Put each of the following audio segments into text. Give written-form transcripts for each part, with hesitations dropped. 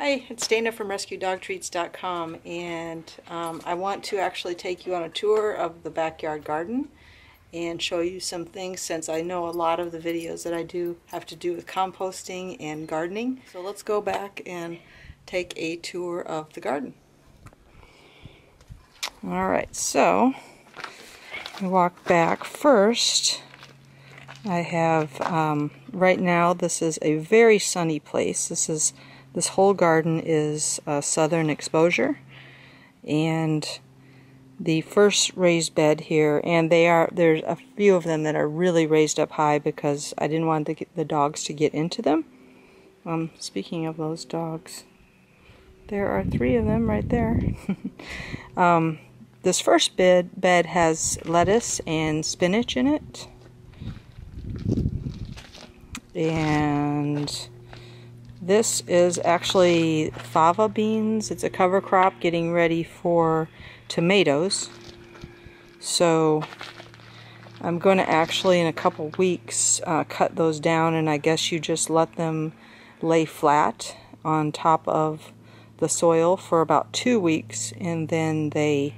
Hi, it's Dana from RescueDogTreats.com, and I want to actually take you on a tour of the backyard garden and show you some things, since I know a lot of the videos that I do have to do with composting and gardening. So let's go back and take a tour of the garden. Alright, so I walk back first. I have, right now this is a very sunny place. This whole garden is southern exposure, and the first raised bed here, and there's a few of them that are really raised up high because I didn't want the dogs to get into them. Speaking of those dogs, there are 3 of them right there. This first bed has lettuce and spinach in it, and this is actually fava beans. It's a cover crop getting ready for tomatoes. So I'm going to actually in a couple weeks cut those down, and I guess you just let them lay flat on top of the soil for about 2 weeks, and then they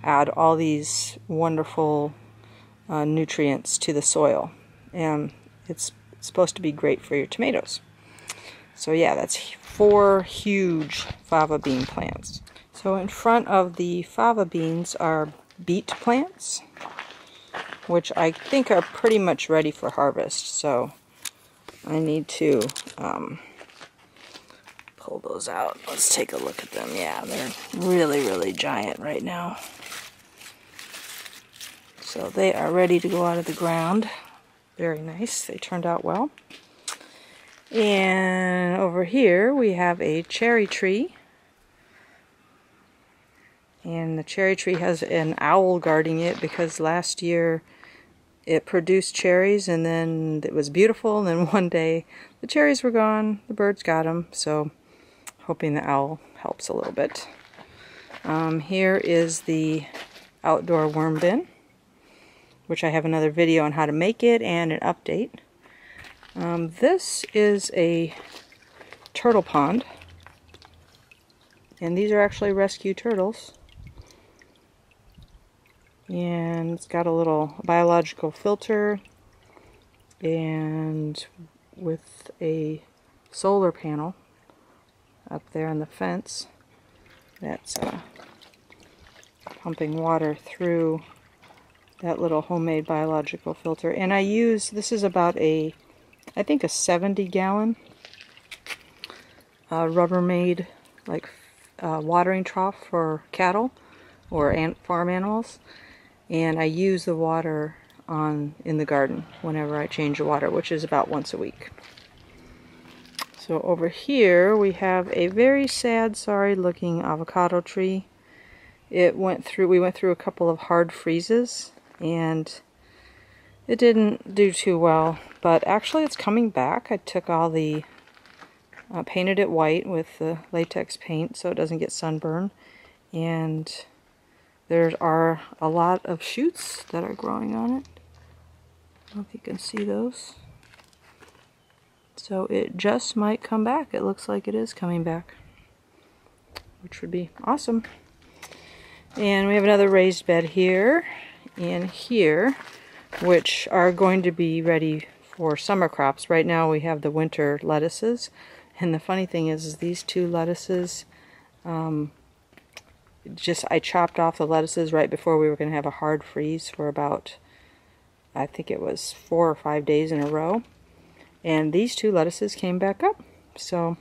add all these wonderful nutrients to the soil, and it's supposed to be great for your tomatoes. So yeah, that's 4 huge fava bean plants. So in front of the fava beans are beet plants, which I think are pretty much ready for harvest. So I need to pull those out. Let's take a look at them. Yeah, they're really, really giant right now. So they are ready to go out of the ground. Very nice. They turned out well. And over here we have a cherry tree, and the cherry tree has an owl guarding it because last year it produced cherries, and then it was beautiful, and then one day the cherries were gone, the birds got them, so hoping the owl helps a little bit. Here is the outdoor worm bin, which I have another video on how to make it and an update. This is a turtle pond, and these are actually rescue turtles, and it's got a little biological filter and with a solar panel up there on the fence that's pumping water through that little homemade biological filter. And I use, this is about I think a 70-gallon Rubbermaid watering trough for cattle or farm animals, and I use the water in the garden whenever I change the water, which is about once a week. So over here we have a very sad, sorry looking avocado tree. We went through a couple of hard freezes, and it didn't do too well, but actually it's coming back. I took all the, painted it white with the latex paint so it doesn't get sunburned, and there are a lot of shoots that are growing on it. I don't know if you can see those. So it just might come back. It looks like it is coming back, which would be awesome. And we have another raised bed here and here, which are going to be ready for summer crops. Right now we have the winter lettuces, and the funny thing is these 2 lettuces, I chopped off the lettuces right before we were going to have a hard freeze for about, I think it was 4 or 5 days in a row, and these 2 lettuces came back up, so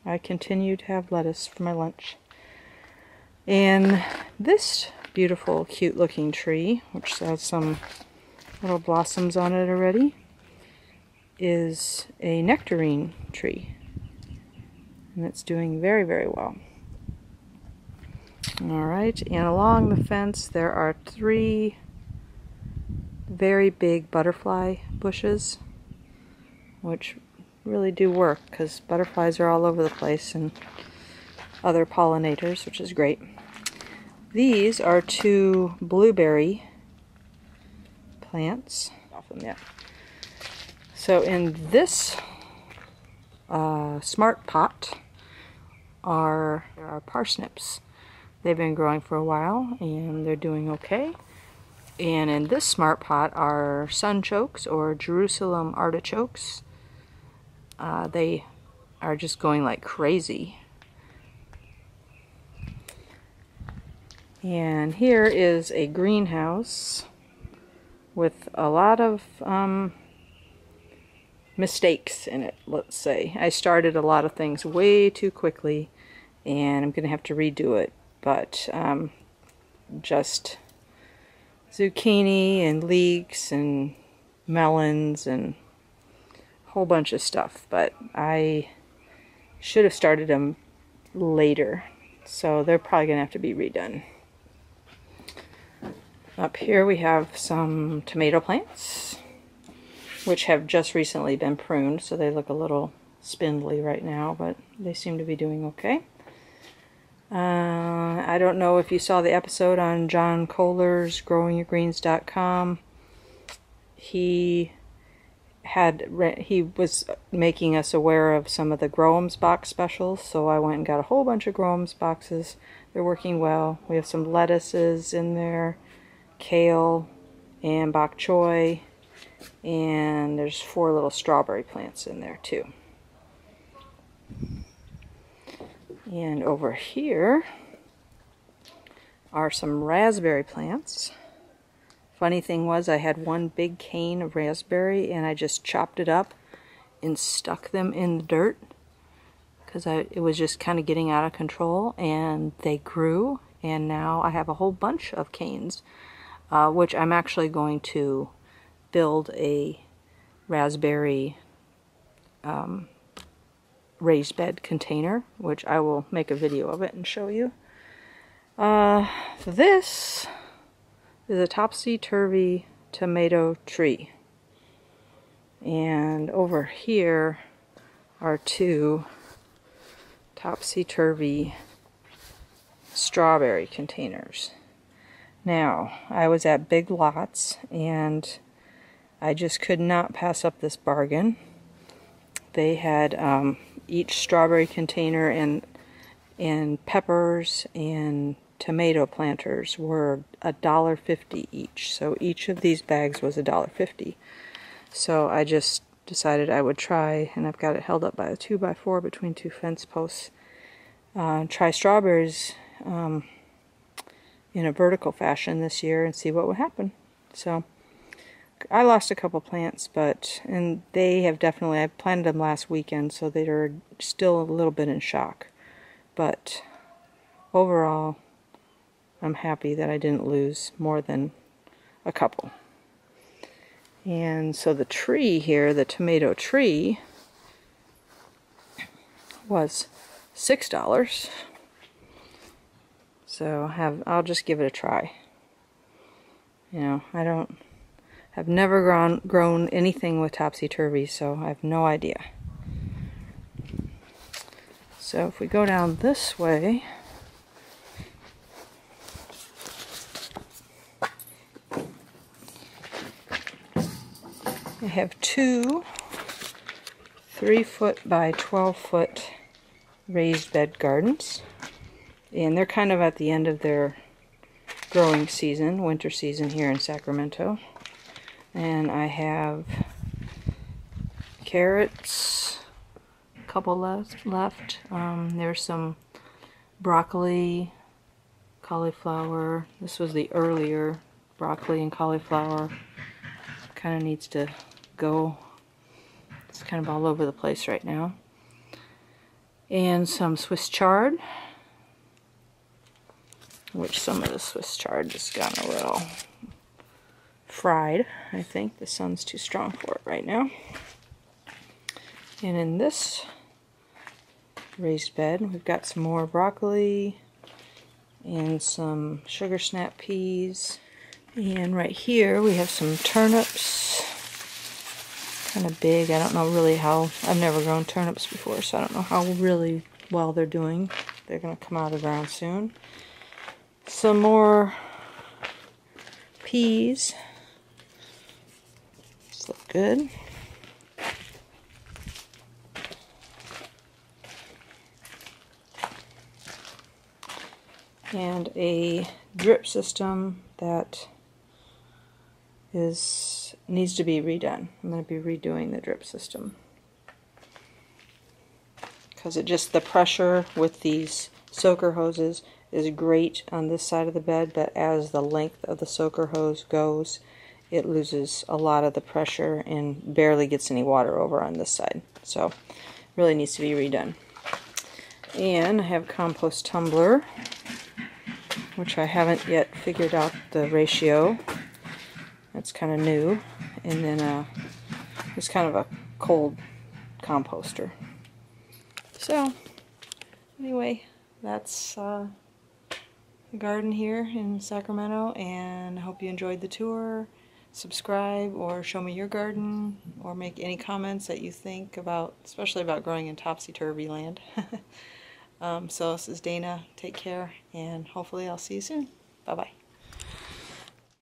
I continue to have lettuce for my lunch. And this beautiful cute looking tree, which has some little blossoms on it already, is a nectarine tree, and it's doing very, very well. Alright, and along the fence there are 3 very big butterfly bushes, which really do work because butterflies are all over the place and other pollinators, which is great. These are 2 blueberry plants. So in this smart pot, are parsnips. They've been growing for a while and they're doing okay. And in this smart pot are sunchokes or Jerusalem artichokes. They are just going like crazy. And here is a greenhouse with a lot of mistakes in it, let's say. I started a lot of things way too quickly and I'm going to have to redo it. But just zucchini and leeks and melons and a whole bunch of stuff. But I should have started them later, so they're probably going to have to be redone. Up here we have some tomato plants, which have just recently been pruned, so they look a little spindly right now, but they seem to be doing okay. I don't know if you saw the episode on John Kohler's growingyourgreens.com. He was making us aware of some of the Growums box specials, so I went and got a whole bunch of Growums boxes. They're working well. We have some lettuces in there, kale and bok choy, and there's 4 little strawberry plants in there too. And over here are some raspberry plants. Funny thing was, I had one big cane of raspberry and I just chopped it up and stuck them in the dirt because it was just kind of getting out of control, and they grew, and now I have a whole bunch of canes, which I'm actually going to build a raspberry raised bed container, which I will make a video of it and show you. This is a Topsy Turvy tomato tree, and over here are 2 Topsy Turvy strawberry containers. Now, I was at Big Lots and I just could not pass up this bargain. They had each strawberry container and peppers and tomato planters were $1.50 each. So each of these bags was $1.50. So I just decided I would try, and I've got it held up by a 2x4 between 2 fence posts, try strawberries in a vertical fashion this year and see what would happen. So I lost a couple plants, and they have definitely, I planted them last weekend, so they are still a little bit in shock. But overall, I'm happy that I didn't lose more than a couple. And so the tree here, the tomato tree, was $6. So I'll just give it a try. You know, I've never grown anything with Topsy Turvy, so I have no idea. So if we go down this way, I have 2 3-foot by 12-foot raised bed gardens, and they're kind of at the end of their growing season, winter season here in Sacramento. And I have carrots, a couple left. There's some broccoli, cauliflower. This was the earlier broccoli and cauliflower. Kind of needs to go. It's kind of all over the place right now. And some Swiss chard, which some of the Swiss chard has gotten a little fried. I think the sun's too strong for it right now. And in this raised bed, we've got some more broccoli and some sugar snap peas. And right here we have some turnips, kind of big. I don't know really how, I've never grown turnips before, so I don't know how really well they're doing. They're going to come out of the ground soon. Some more peas. These look good. and a drip system that needs to be redone. I'm going to be redoing the drip system because the pressure with these soaker hoses is great on this side of the bed, but as the length of the soaker hose goes, it loses a lot of the pressure and barely gets any water over on this side. So really needs to be redone. And I have compost tumbler, which I haven't yet figured out the ratio. That's kind of new. And then it's kind of a cold composter. So anyway, that's the garden here in Sacramento, and I hope you enjoyed the tour. Subscribe or show me your garden, or make any comments that you think about, especially about growing in topsy-turvy land. So this is Dana. Take care, and hopefully I'll see you soon. Bye-bye.